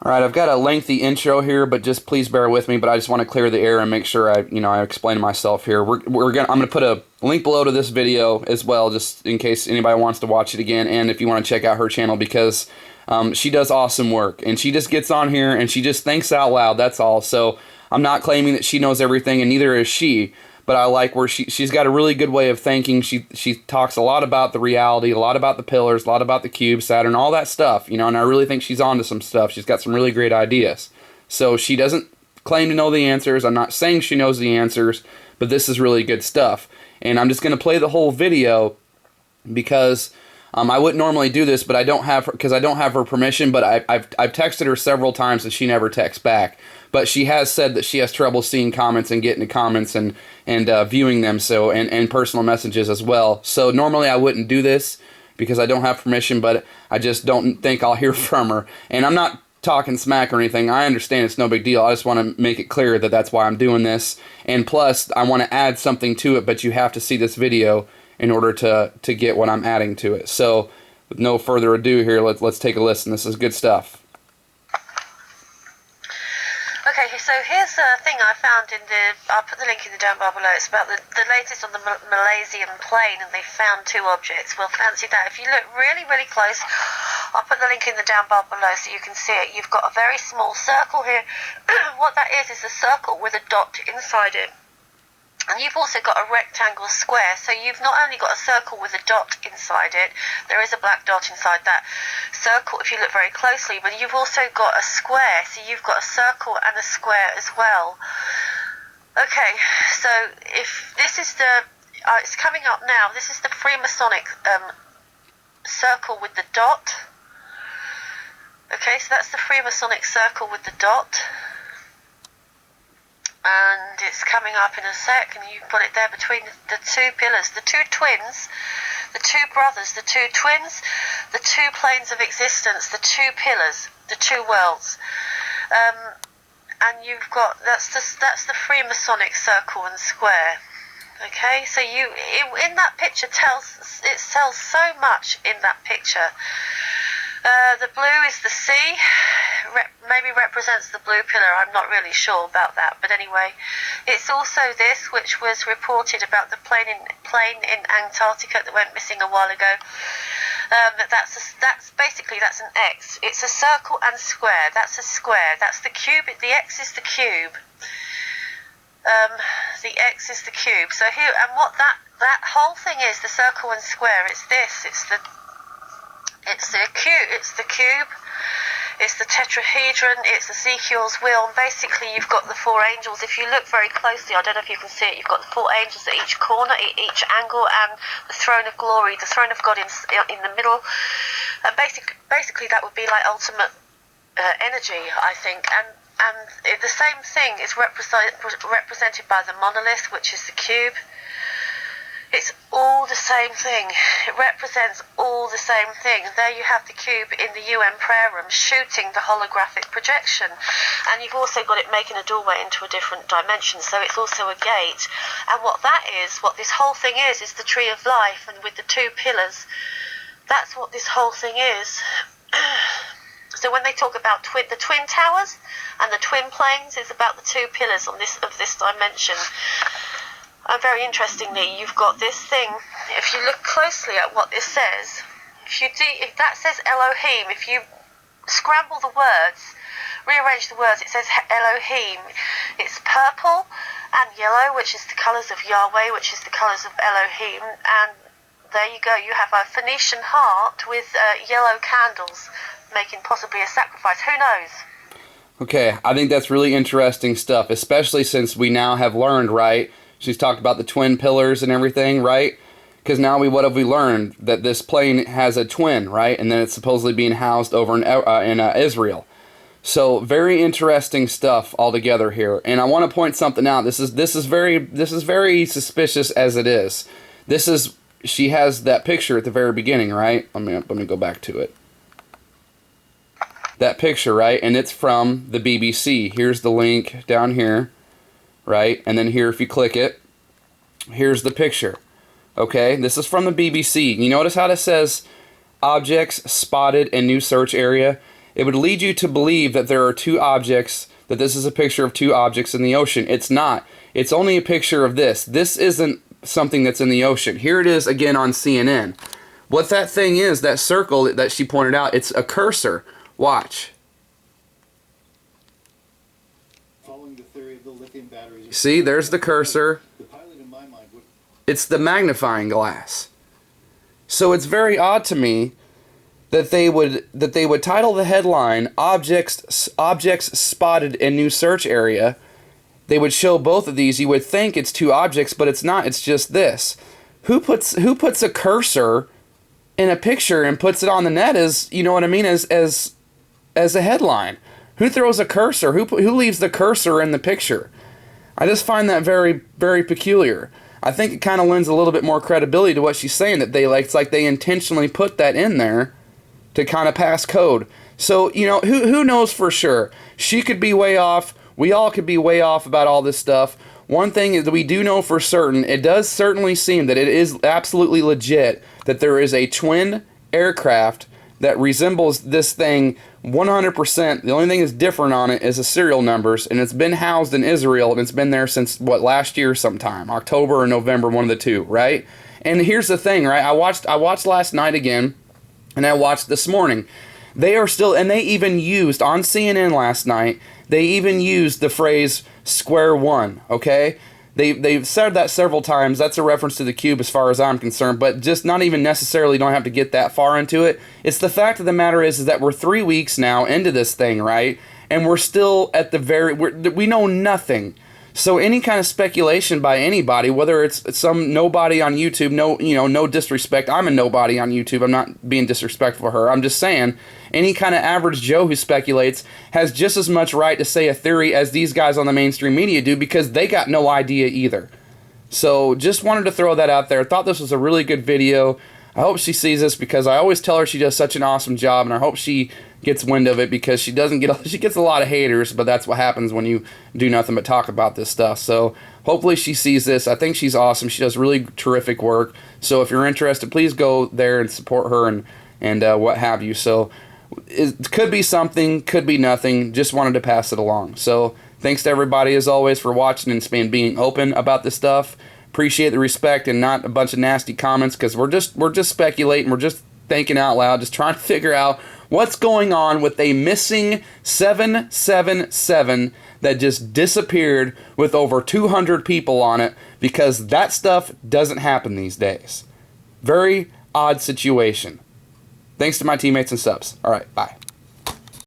All right, I've got a lengthy intro here, but just please bear with me. But I just want to clear the air and make sure I explain myself here. I'm gonna put a link below to this video as well, just in case anybody wants to watch it again, and if you want to check out her channel because she does awesome work, and she just gets on here and she just thinks out loud. That's all. So I'm not claiming that she knows everything, and neither is she. But I like where she's got a really good way of thinking. She talks a lot about the reality, a lot about the pillars, a lot about the cube, Saturn, all that stuff, and I really think she's onto some stuff. She's got some really great ideas. So she doesn't claim to know the answers. I'm not saying she knows the answers, but this is really good stuff. And I'm just going to play the whole video because I wouldn't normally do this, but I don't have her permission. But I've texted her several times and she never texts back. But she has said that she has trouble seeing comments and getting to comments and viewing them, so and personal messages as well. So normally I wouldn't do this because I don't have permission, but I just don't think I'll hear from her. And I'm not talking smack or anything. I understand it's no big deal. I just want to make it clear that that's why I'm doing this. And plus, I want to add something to it, but you have to see this video in order to get what I'm adding to it. So with no further ado here, let's take a listen. This is good stuff. Okay, so here's a thing I found I'll put the link in the down bar below. It's about the latest on the Malaysian plane, and they found two objects. Well, fancy that. If you look really, really close, I'll put the link in the down bar below so you can see it. You've got a very small circle here. What that is a circle with a dot inside it. And you've also got a rectangle square, so you've not only got a circle with a dot inside it, there is a black dot inside that circle if you look very closely, but you've also got a square, so you've got a circle and a square as well. Okay, so if this is it's coming up now, this is the Freemasonic circle with the dot. Okay, so that's the Freemasonic circle with the dot. And it's coming up in a sec, and you put it there between the two pillars, the two twins, the two brothers, the two twins, the two planes of existence, the two pillars, the two worlds. And you've got that's the Freemasonic circle and square. Okay, so in that picture it tells so much in that picture. The blue is the sea, maybe represents the blue pillar. I'm not really sure about that, but anyway, it's also this, which was reported about the plane in Antarctica that went missing a while ago. That's basically an X. It's a circle and square. That's a square. That's the cube. The X is the cube. The X is the cube. So here, and what that whole thing is, the circle and square. It's this. It's the cube, it's the tetrahedron, it's Ezekiel's wheel, and basically you've got the four angels. If you look very closely, I don't know if you can see it, you've got the four angels at each corner, at each angle, and the throne of glory, the throne of God in the middle. And basically that would be like ultimate energy, I think. And the same thing is represented by the monolith, which is the cube. It's all the same thing. It represents all the same thing. And there you have the cube in the UN prayer room shooting the holographic projection. And you've also got it making a doorway into a different dimension. So it's also a gate. And what this whole thing is the tree of life. And with the two pillars, that's what this whole thing is. So when they talk about the twin towers and the twin planes, it's about the two pillars of this dimension. And very interestingly, you've got this thing. If you look closely at what this says, if that says Elohim, if you scramble the words, rearrange the words, it says Elohim. It's purple and yellow, which is the colours of Yahweh, which is the colours of Elohim. And there you go. You have a Phoenician heart with yellow candles, making possibly a sacrifice. Who knows? Okay, I think that's really interesting stuff, especially since we now have learned, right? She's talked about the twin pillars and everything, right? Because now what have we learned? That this plane has a twin, right? And then it's supposedly being housed over in Israel. So very interesting stuff altogether here. And I want to point something out. This is very suspicious as it is. She has that picture at the very beginning, right? Let me go back to it. That picture, right? And it's from the BBC. Here's the link down here. Right, and then here if you click it, here's the picture. Okay, this is from the BBC. You notice how it says objects spotted in new search area, it would lead you to believe that there are two objects, that this is a picture of two objects in the ocean. It's not. It's only a picture of this. This isn't something that's in the ocean. Here it is again on CNN. What that thing is, that circle that she pointed out, it's a cursor. Watch. Following the theory of the lithium batteries. See, there's the cursor. The pilot in my mind would... It's the magnifying glass. So it's very odd to me that they would title the headline objects spotted in new search area. They would show both of these. You would think it's two objects, but it's not. It's just this. Who puts a cursor in a picture and puts it on the net as, you know what I mean, as a headline? Who throws a cursor? Who leaves the cursor in the picture? I just find that very, very peculiar. I think it kind of lends a little bit more credibility to what she's saying, that it's like they intentionally put that in there to kind of pass code. So, you know, who knows for sure? She could be way off. We all could be way off about all this stuff. One thing is that we do know for certain, it does certainly seem that it is absolutely legit that there is a twin aircraft that resembles this thing 100%. The only thing that's different on it is the serial numbers, and it's been housed in Israel, and it's been there since, what, last year sometime, October or November, one of the two, right? And here's the thing, right? I watched last night again, and I watched this morning. They are still, and they even used, on CNN last night, they even used the phrase square one, okay? They've said that several times. That's a reference to the cube as far as I'm concerned, but just not even necessarily, don't have to get that far into it. It's the fact of the matter is that we're 3 weeks now into this thing, right? And we're still at the we know nothing. So any kind of speculation by anybody, whether it's some nobody on YouTube, no disrespect. I'm a nobody on YouTube. I'm not being disrespectful for her. I'm just saying any kind of average Joe who speculates has just as much right to say a theory as these guys on the mainstream media do, because they got no idea either. So just wanted to throw that out there. Thought this was a really good video. I hope she sees this, because I always tell her she does such an awesome job, and I hope she gets wind of it, because she gets a lot of haters, but that's what happens when you do nothing but talk about this stuff. So hopefully she sees this. I think she's awesome. She does really terrific work. So if you're interested, please go there and support her and what have you. So it could be something, could be nothing. Just wanted to pass it along. So thanks to everybody as always for watching and being open about this stuff. Appreciate the respect and not a bunch of nasty comments, because we're just speculating. We're just thinking out loud, just trying to figure out what's going on with a missing 777 that just disappeared with over 200 people on it, because that stuff doesn't happen these days. Very odd situation. Thanks to my teammates and subs. All right, bye.